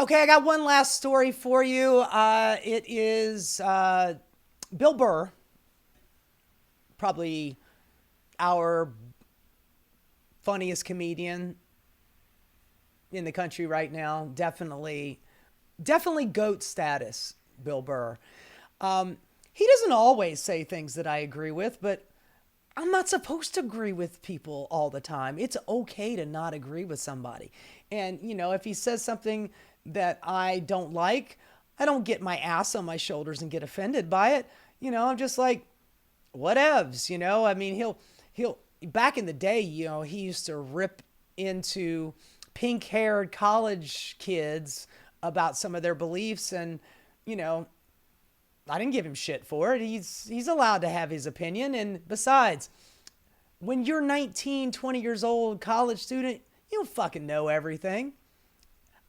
Okay, I got one last story for you. It is Bill Burr, probably our funniest comedian in the country right now. Definitely GOAT status, Bill Burr. He doesn't always say things that I agree with, but I'm not supposed to agree with people all the time. It's okay to not agree with somebody. And, if he says something that I don't like, I don't get my ass on my shoulders and get offended by it. I'm just like, whatevs, I mean, back in the day, he used to rip into pink haired college kids about some of their beliefs. And, you know, I didn't give him shit for it. He's allowed to have his opinion. And besides, when you're 19, 20 years old, college student, you don't fucking know everything.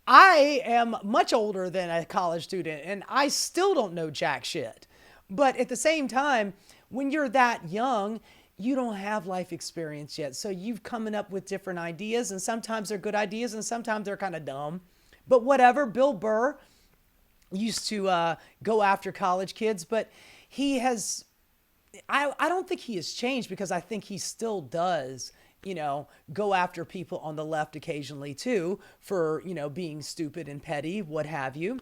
I am much older than a college student and I still don't know jack shit. But at the same time, when you're that young, you don't have life experience yet. So you've coming up with different ideas, and sometimes they're good ideas and sometimes they're kind of dumb. But whatever, Bill Burr used to go after college kids, but he has, I don't think he has changed, because I think he still does, go after people on the left occasionally too for, being stupid and petty, what have you.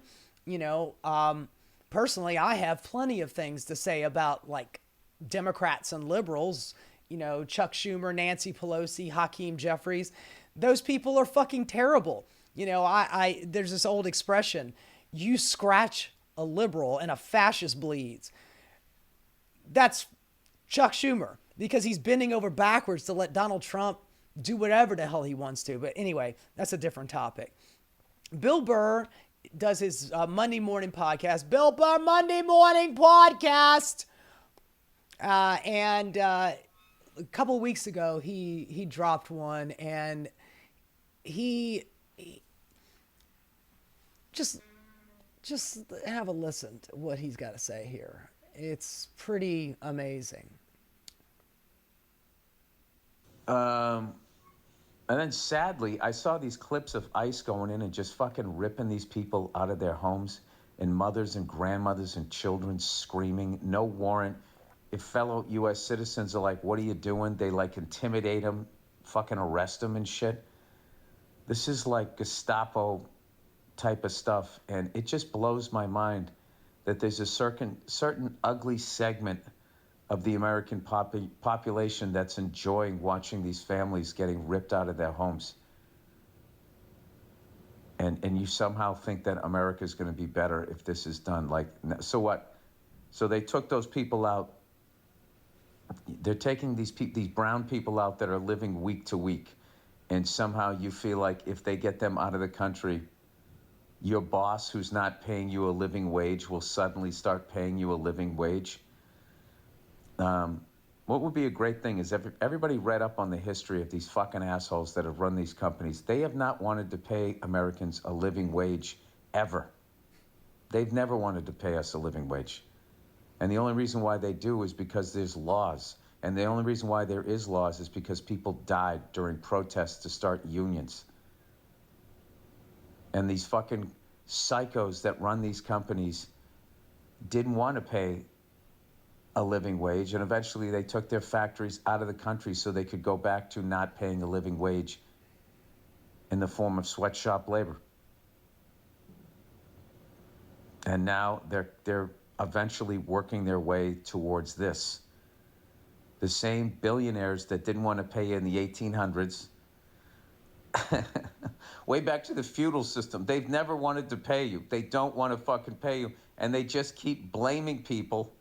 Personally, I have plenty of things to say about like Democrats and liberals, Chuck Schumer, Nancy Pelosi, Hakeem Jeffries. Those people are fucking terrible. There's this old expression, you scratch a liberal and a fascist bleeds. That's Chuck Schumer, because he's bending over backwards to let Donald Trump do whatever the hell he wants to. But anyway, that's a different topic. Bill Burr does his Monday morning podcast, Bill Burr Monday Morning Podcast. And a couple of weeks ago, he dropped one, and he just have a listen to what he's got to say here. It's pretty amazing. And then sadly, I saw these clips of ICE going in and just fucking ripping these people out of their homes, and mothers and grandmothers and children screaming, no warrant. If fellow U.S. citizens are like, what are you doing? They like intimidate them, fucking arrest them and shit. This is like Gestapo type of stuff. And it just blows my mind that there's a certain ugly segment of the American population that's enjoying watching these families getting ripped out of their homes. And you somehow think that America is going to be better if this is done. Like, so what? So they took those people out. They're taking these brown people out that are living week to week. And somehow you feel like if they get them out of the country, your boss, who's not paying you a living wage, will suddenly start paying you a living wage. What would be a great thing is everybody read up on the history of these fucking assholes that have run these companies. They have not wanted to pay Americans a living wage ever. They've never wanted to pay us a living wage. And the only reason why they do is because there's laws. And the only reason why there is laws is because people died during protests to start unions. And these fucking psychos that run these companies didn't want to pay a living wage, and eventually they took their factories out of the country so they could go back to not paying a living wage in the form of sweatshop labor. And now they're eventually working their way towards this. The same billionaires that didn't want to pay in the 1800s, way back to the feudal system, they've never wanted to pay you. They don't want to fucking pay you, and they just keep blaming people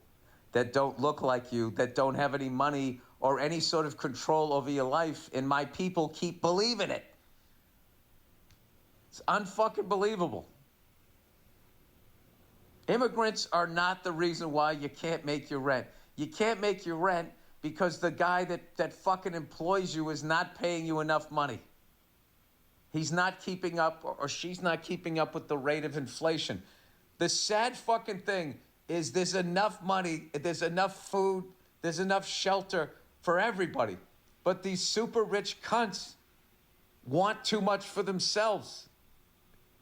that don't look like you, that don't have any money or any sort of control over your life, and my people keep believing it. It's unfucking believable. Immigrants are not the reason why you can't make your rent. You can't make your rent because the guy that fucking employs you is not paying you enough money. He's not keeping up, or she's not keeping up with the rate of inflation. The sad fucking thing is there's enough money, there's enough food, there's enough shelter for everybody. But these super rich cunts want too much for themselves.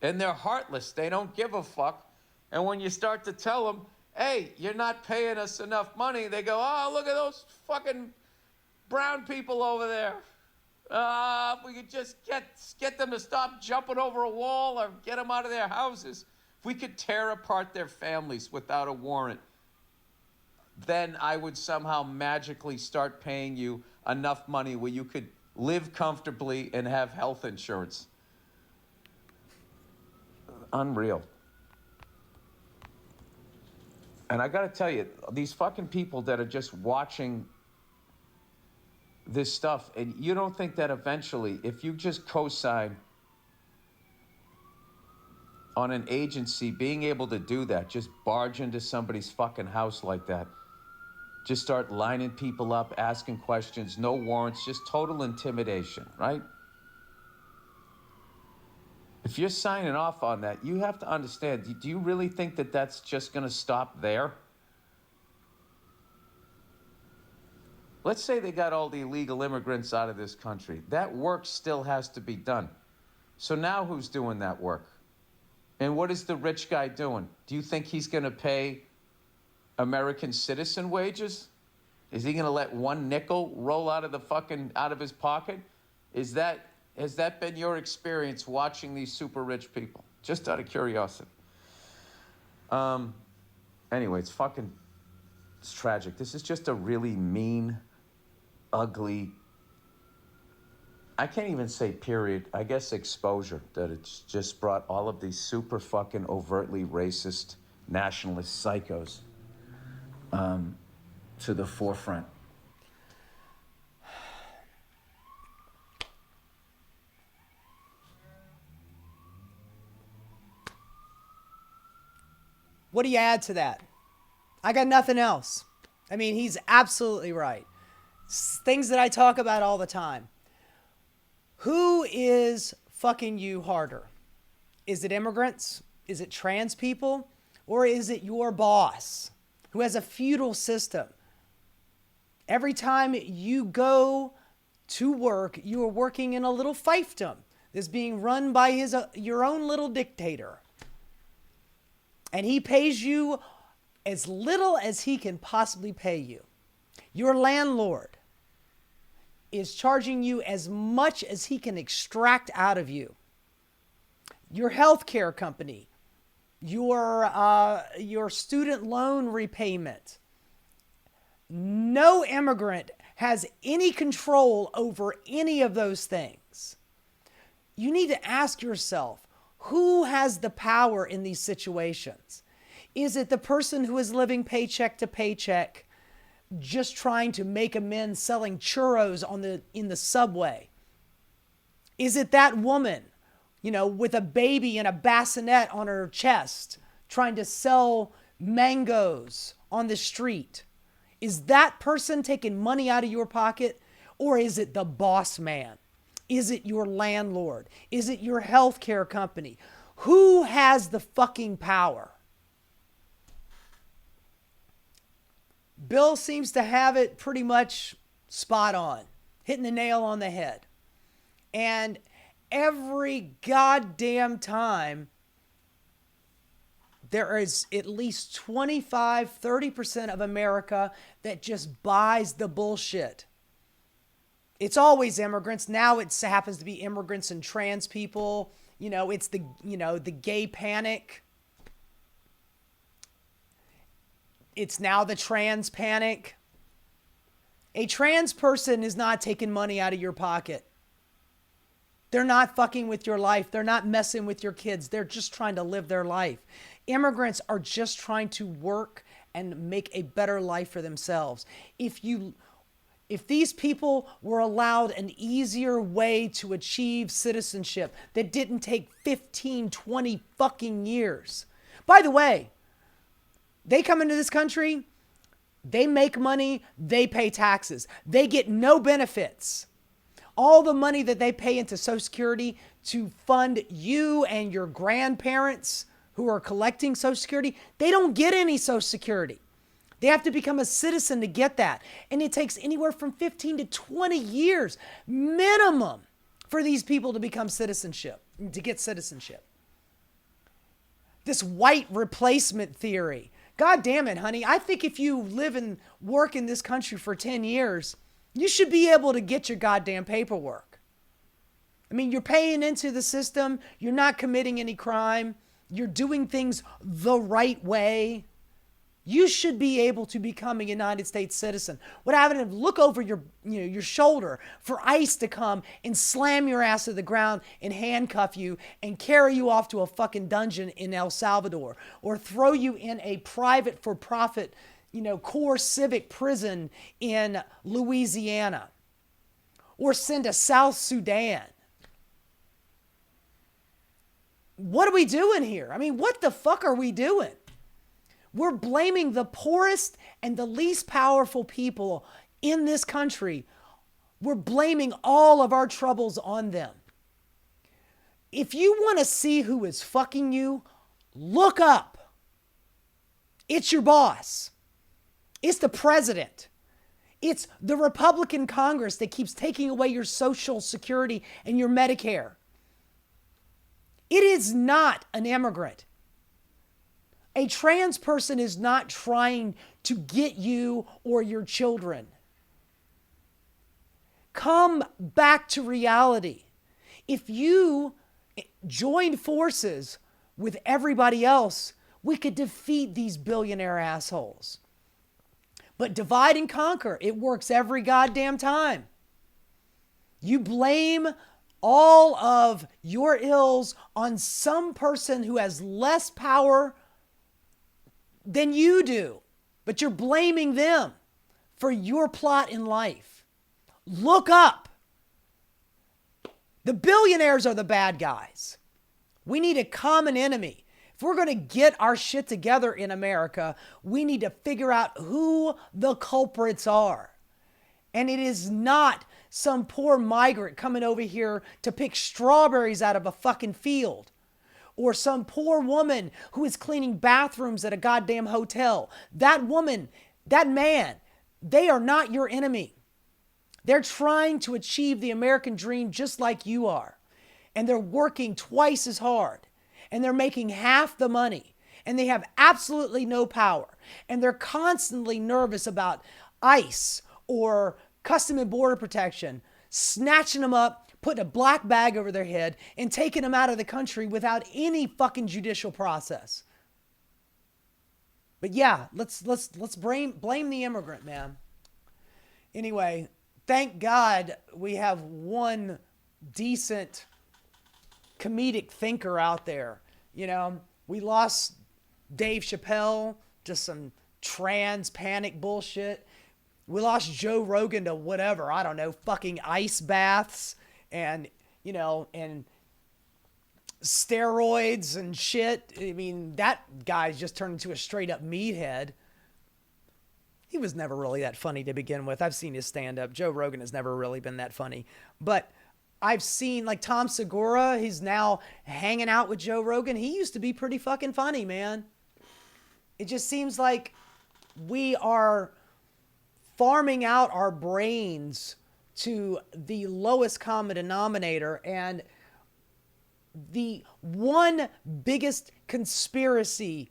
And they're heartless. They don't give a fuck. And when you start to tell them, hey, you're not paying us enough money, they go, oh, look at those fucking brown people over there. If we could just get them to stop jumping over a wall or get them out of their houses. If we could tear apart their families without a warrant, then I would somehow magically start paying you enough money where you could live comfortably and have health insurance. Unreal. And I got to tell you, these fucking people that are just watching this stuff, and you don't think that eventually, if you just co-sign on an agency being able to do that, just barge into somebody's fucking house like that, just start lining people up, asking questions, no warrants, just total intimidation, right? If you're signing off on that, you have to understand, do you really think that that's just going to stop there? Let's say they got all the illegal immigrants out of this country. That work still has to be done. So now who's doing that work? And what is the rich guy doing? Do you think he's going to pay American citizen wages? Is he going to let one nickel roll out of his pocket? Has that been your experience watching these super rich people? Just out of curiosity. Anyway, it's tragic. This is just a really mean, ugly, I can't even say period, I guess exposure, that it's just brought all of these super fucking overtly racist nationalist psychos to the forefront. What do you add to that? I got nothing else. I mean, he's absolutely right. Things that I talk about all the time. Who is fucking you harder? Is it immigrants? Is it trans people? Or is it your boss who has a feudal system? Every time you go to work, you are working in a little fiefdom that's being run by your own little dictator. And he pays you as little as he can possibly pay you. Your landlord is charging you as much as he can extract out of you. Your healthcare company, your student loan repayment. No immigrant has any control over any of those things. You need to ask yourself, who has the power in these situations? Is it the person who is living paycheck to paycheck, just trying to make amends, selling churros in the subway? Is it that woman, with a baby and a bassinet on her chest, trying to sell mangoes on the street? Is that person taking money out of your pocket? Or is it the boss man? Is it your landlord? Is it your healthcare company? Who has the fucking power? Bill seems to have it pretty much spot on, hitting the nail on the head. And every goddamn time, there is at least 25, 30% of America that just buys the bullshit. It's always immigrants. Now it happens to be immigrants and trans people. It's the gay panic. It's now the trans panic. A trans person is not taking money out of your pocket. They're not fucking with your life. They're not messing with your kids. They're just trying to live their life. Immigrants are just trying to work and make a better life for themselves. If these people were allowed an easier way to achieve citizenship that didn't take 15, 20 fucking years. By the way, they come into this country, they make money, they pay taxes. They get no benefits. All the money that they pay into Social Security to fund you and your grandparents who are collecting Social Security, they don't get any Social Security. They have to become a citizen to get that. And it takes anywhere from 15 to 20 years minimum for these people to become to get citizenship. this white replacement theory. God damn it, honey. I think if you live and work in this country for 10 years, you should be able to get your goddamn paperwork. I mean, you're paying into the system. You're not committing any crime. You're doing things the right way. You should be able to become a United States citizen. What happened if look over your shoulder for ICE to come and slam your ass to the ground and handcuff you and carry you off to a fucking dungeon in El Salvador, or throw you in a private for-profit, core civic prison in Louisiana, or send to South Sudan. What are we doing here? I mean, what the fuck are we doing? We're blaming the poorest and the least powerful people in this country. We're blaming all of our troubles on them. If you want to see who is fucking you, look up. It's your boss. It's the president. It's the Republican Congress that keeps taking away your Social Security and your Medicare. It is not an immigrant. A trans person is not trying to get you or your children. Come back to reality. If you joined forces with everybody else, we could defeat these billionaire assholes. But divide and conquer, it works every goddamn time. You blame all of your ills on some person who has less power than you do, but you're blaming them for your plot in life. Look up. The billionaires are the bad guys. We need a common enemy. If we're going to get our shit together in America, we need to figure out who the culprits are. And it is not some poor migrant coming over here to pick strawberries out of a fucking field, or some poor woman who is cleaning bathrooms at a goddamn hotel. That woman, that man, they are not your enemy. They're trying to achieve the American dream just like you are. And they're working twice as hard. And they're making half the money. And they have absolutely no power. And they're constantly nervous about ICE or Custom and Border Protection snatching them up, putting a black bag over their head, and taking them out of the country without any fucking judicial process. But yeah, let's blame the immigrant, man. Anyway, thank God we have one decent comedic thinker out there. We lost Dave Chappelle to some trans panic bullshit. We lost Joe Rogan to whatever, I don't know, fucking ice baths and steroids and shit. I mean, that guy's just turned into a straight up meathead. He was never really that funny to begin with. I've seen his stand up. Joe Rogan has never really been that funny. But I've seen like Tom Segura, he's now hanging out with Joe Rogan. He used to be pretty fucking funny, man. It just seems like we are farming out our brains to the lowest common denominator, and the one biggest conspiracy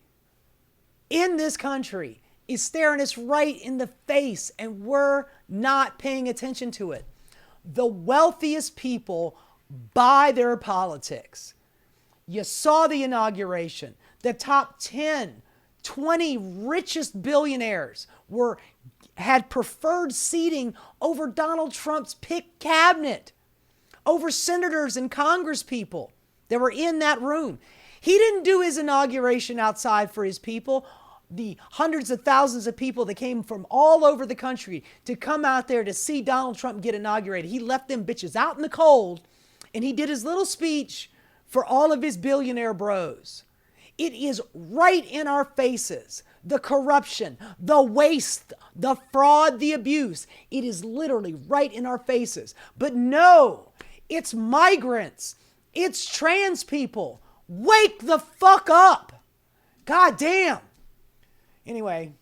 in this country is staring us right in the face, and we're not paying attention to it. The wealthiest people buy their politics. You saw the inauguration. The top 10, 20 richest billionaires had preferred seating over Donald Trump's picked cabinet, over senators and congresspeople that were in that room. He didn't do his inauguration outside for his people. The hundreds of thousands of people that came from all over the country to come out there to see Donald Trump get inaugurated, he left them bitches out in the cold, and he did his little speech for all of his billionaire bros. It is right in our faces. The corruption, the waste, the fraud, the abuse. It is literally right in our faces. But no, it's migrants. It's trans people. Wake the fuck up. God damn. Anyway,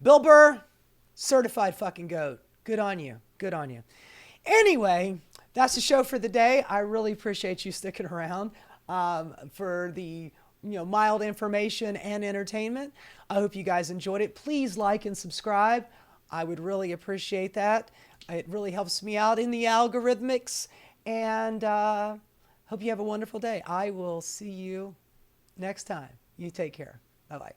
Bill Burr, certified fucking goat. Good on you. Good on you. Anyway, that's the show for the day. I really appreciate you sticking around for the mild information and entertainment. I hope you guys enjoyed it. Please like and subscribe. I would really appreciate that. It really helps me out in the algorithmics. And hope you have a wonderful day. I will see you next time. You take care. Bye-bye.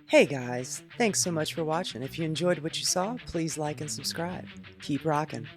Hey guys, thanks so much for watching. If you enjoyed what you saw, please like and subscribe. Keep rocking.